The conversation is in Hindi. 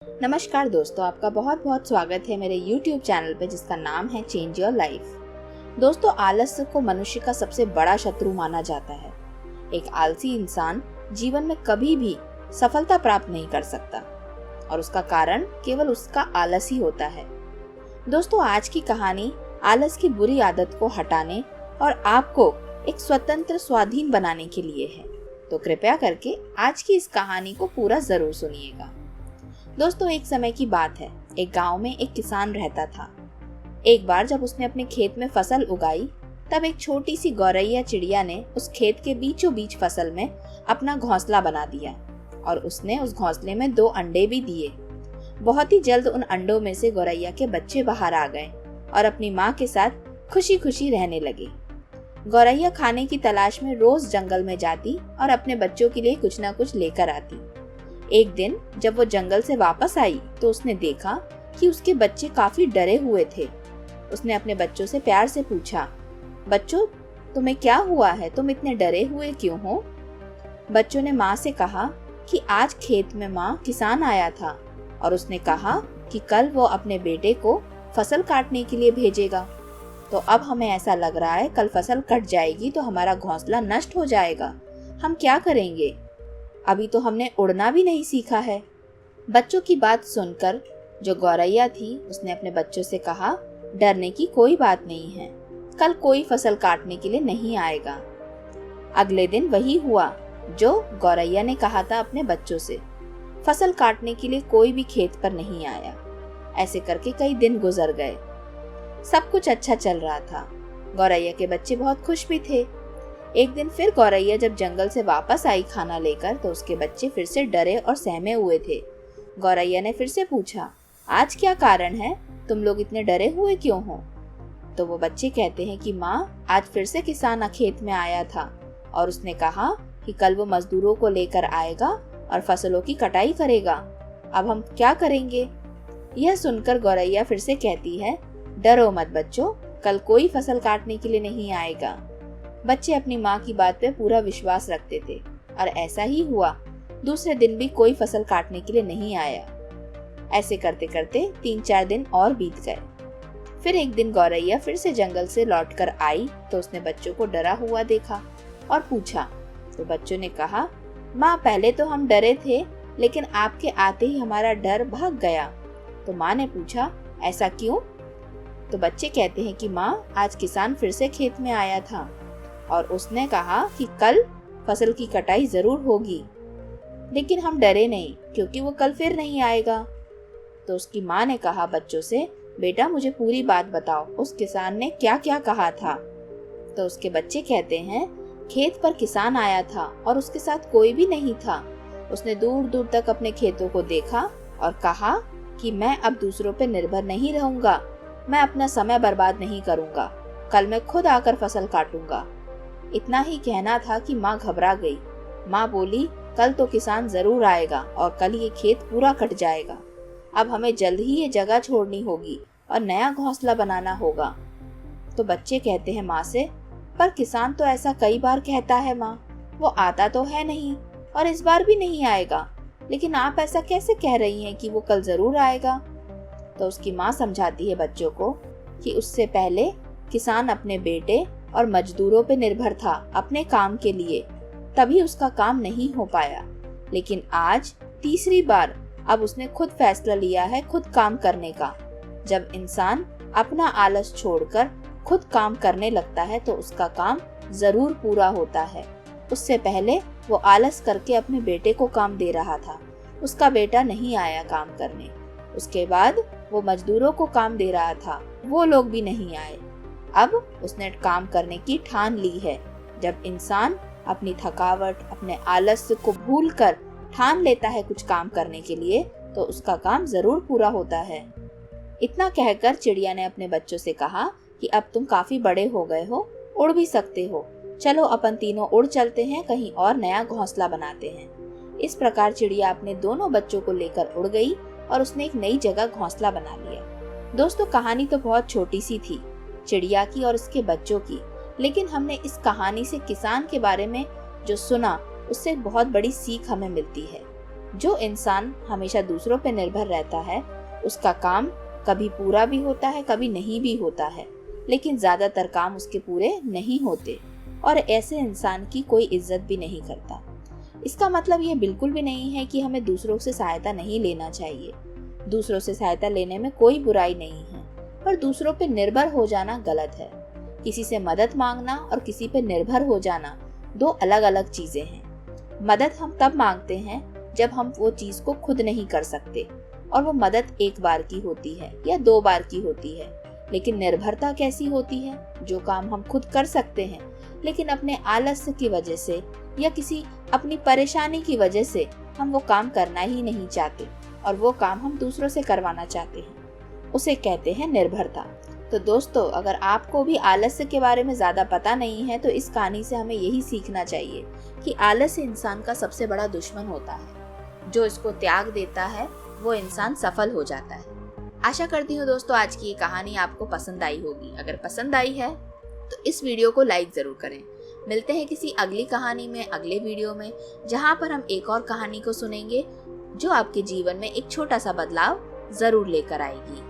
नमस्कार दोस्तों, आपका बहुत बहुत स्वागत है मेरे YouTube चैनल पे जिसका नाम है चेंज योर लाइफ। दोस्तों, आलस्य को मनुष्य का सबसे बड़ा शत्रु माना जाता है। एक आलसी इंसान जीवन में कभी भी सफलता प्राप्त नहीं कर सकता और उसका कारण केवल उसका आलस ही होता है। दोस्तों, आज की कहानी आलस की बुरी आदत को हटाने और आपको एक स्वतंत्र स्वाधीन बनाने के लिए है। तो कृपया करके आज की इस कहानी को पूरा जरूर सुनिएगा। दोस्तों, एक समय की बात है। एक गांव में एक किसान रहता था। एक बार जब उसने अपने खेत में फसल उगाई, तब एक छोटी सी गौरैया चिड़िया ने उस खेत के बीचों बीच फसल में अपना घोंसला बना दिया और उसने उस घोंसले में 2 अंडे भी दिए। बहुत ही जल्द उन अंडों में से गौरैया के बच्चे बाहर आ गए और अपनी माँ के साथ खुशी खुशी रहने लगे। गौरैया खाने की तलाश में रोज जंगल में जाती और अपने बच्चों के लिए कुछ न कुछ लेकर आती। एक दिन जब वो जंगल से वापस आई तो उसने देखा कि उसके बच्चे काफी डरे हुए थे। उसने अपने बच्चों से प्यार से पूछा, बच्चों, तुम्हें क्या हुआ है? तुम इतने डरे हुए क्यों हो? बच्चों ने माँ से कहा कि आज खेत में माँ किसान आया था और उसने कहा कि कल वो अपने बेटे को फसल काटने के लिए भेजेगा। तो अब हमें ऐसा लग रहा है कल फसल कट जाएगी तो हमारा घोंसला नष्ट हो जाएगा। हम क्या करेंगे? अभी तो हमने उड़ना भी नहीं सीखा है। बच्चों की बात सुनकर जो गौरैया थी उसने अपने बच्चों से कहा, डरने की कोई बात नहीं है, कल कोई फसल काटने के लिए नहीं आएगा। अगले दिन वही हुआ जो गौरैया ने कहा था अपने बच्चों से। फसल काटने के लिए कोई भी खेत पर नहीं आया। ऐसे करके कई दिन गुजर गए। सब कुछ अच्छा चल रहा था। गौरैया के बच्चे बहुत खुश भी थे। एक दिन फिर गौरैया जब जंगल से वापस आई खाना लेकर तो उसके बच्चे फिर से डरे और सहमे हुए थे। गौरैया ने फिर से पूछा, आज क्या कारण है? तुम लोग इतने डरे हुए क्यों हो? तो वो बच्चे कहते हैं कि माँ, आज फिर से किसान खेत में आया था और उसने कहा कि कल वो मजदूरों को लेकर आएगा और फसलों की कटाई करेगा। अब हम क्या करेंगे? यह सुनकर गौरैया फिर से कहती है, डरो मत बच्चों, कल कोई फसल काटने के लिए नहीं आएगा। बच्चे अपनी माँ की बात पे पूरा विश्वास रखते थे और ऐसा ही हुआ। दूसरे दिन भी कोई फसल काटने के लिए नहीं आया। ऐसे करते करते 3-4 दिन और बीत गए। फिर एक दिन गौरैया फिर से जंगल से लौटकर आई तो उसने बच्चों को डरा हुआ देखा और पूछा। तो बच्चों ने कहा, माँ, पहले तो हम डरे थे लेकिन आपके आते ही हमारा डर भाग गया। तो माँ ने पूछा, ऐसा क्यों? तो बच्चे कहते हैं कि माँ, आज किसान फिर से खेत में आया था और उसने कहा कि कल फसल की कटाई जरूर होगी, लेकिन हम डरे नहीं क्योंकि वो कल फिर नहीं आएगा। तो उसकी माँ ने कहा बच्चों से, बेटा, मुझे पूरी बात बताओ, उस किसान ने क्या क्या कहा था? तो उसके बच्चे कहते हैं, खेत पर किसान आया था और उसके साथ कोई भी नहीं था। उसने दूर दूर तक अपने खेतों को देखा और कहा कि मैं अब दूसरों पर निर्भर नहीं रहूंगा, मैं अपना समय बर्बाद नहीं करूंगा, कल मैं खुद आकर फसल काटूंगा। इतना ही कहना था कि माँ घबरा गई। माँ बोली, कल तो किसान जरूर आएगा और कल ये खेत पूरा कट जाएगा। अब हमें जल्द ही ये जगह छोड़नी होगी और नया घोंसला बनाना होगा। तो बच्चे कहते हैं माँ से, पर किसान तो ऐसा कई बार कहता है माँ, वो आता तो है नहीं और इस बार भी नहीं आएगा, लेकिन आप ऐसा कैसे कह रही हैं कि वो कल जरूर आएगा? तो उसकी माँ समझाती है बच्चों को कि उससे पहले किसान अपने बेटे और मजदूरों पे निर्भर था अपने काम के लिए, तभी उसका काम नहीं हो पाया। लेकिन आज तीसरी बार अब उसने खुद फैसला लिया है खुद काम करने का। जब इंसान अपना आलस छोड़कर खुद काम करने लगता है तो उसका काम जरूर पूरा होता है। उससे पहले वो आलस करके अपने बेटे को काम दे रहा था, उसका बेटा नहीं आया काम करने। उसके बाद वो मजदूरों को काम दे रहा था, वो लोग भी नहीं आए। अब उसने काम करने की ठान ली है। जब इंसान अपनी थकावट, अपने आलस्य को भूलकर ठान लेता है कुछ काम करने के लिए तो उसका काम जरूर पूरा होता है। इतना कहकर चिड़िया ने अपने बच्चों से कहा कि अब तुम काफी बड़े हो गए हो, उड़ भी सकते हो, चलो अपन तीनों उड़ चलते हैं, कहीं और नया घोंसला बनाते हैं। इस प्रकार चिड़िया अपने दोनों बच्चों को लेकर उड़ गई और उसने एक नई जगह घोंसला बना लिया। दोस्तों, कहानी तो बहुत छोटी सी थी, चिड़िया की और उसके बच्चों की, लेकिन हमने इस कहानी से किसान के बारे में जो सुना उससे बहुत बड़ी सीख हमें मिलती है। जो इंसान हमेशा दूसरों पर निर्भर रहता है उसका काम कभी पूरा भी होता है, कभी नहीं भी होता है, लेकिन ज्यादातर काम उसके पूरे नहीं होते और ऐसे इंसान की कोई इज्जत भी नहीं करता। इसका मतलब ये बिल्कुल भी नहीं है कि हमें दूसरों से सहायता नहीं लेना चाहिए। दूसरों से सहायता लेने में कोई बुराई नहीं है, पर दूसरों पर निर्भर हो जाना गलत है। किसी से मदद मांगना और किसी पर निर्भर हो जाना दो अलग अलग चीजें हैं। मदद हम तब मांगते हैं जब हम वो चीज को खुद नहीं कर सकते और वो मदद एक बार की होती है या 2 बार की होती है। लेकिन निर्भरता कैसी होती है? जो काम हम खुद कर सकते हैं लेकिन अपने आलस्य की वजह से या किसी अपनी परेशानी की वजह से हम वो काम करना ही नहीं चाहते और वो काम हम दूसरों से करवाना चाहते हैं, उसे कहते हैं निर्भरता। तो दोस्तों, अगर आपको भी आलस्य के बारे में ज्यादा पता नहीं है तो इस कहानी से हमें यही सीखना चाहिए कि आलस्य इंसान का सबसे बड़ा दुश्मन होता है। जो इसको त्याग देता है वो इंसान सफल हो जाता है। आशा करती हूँ दोस्तों आज की ये कहानी आपको पसंद आई होगी। अगर पसंद आई है तो इस वीडियो को लाइक जरूर करें। मिलते हैं किसी अगली कहानी में, अगले वीडियो में, जहाँ पर हम एक और कहानी को सुनेंगे जो आपके जीवन में एक छोटा सा बदलाव जरूर लेकर आएगी।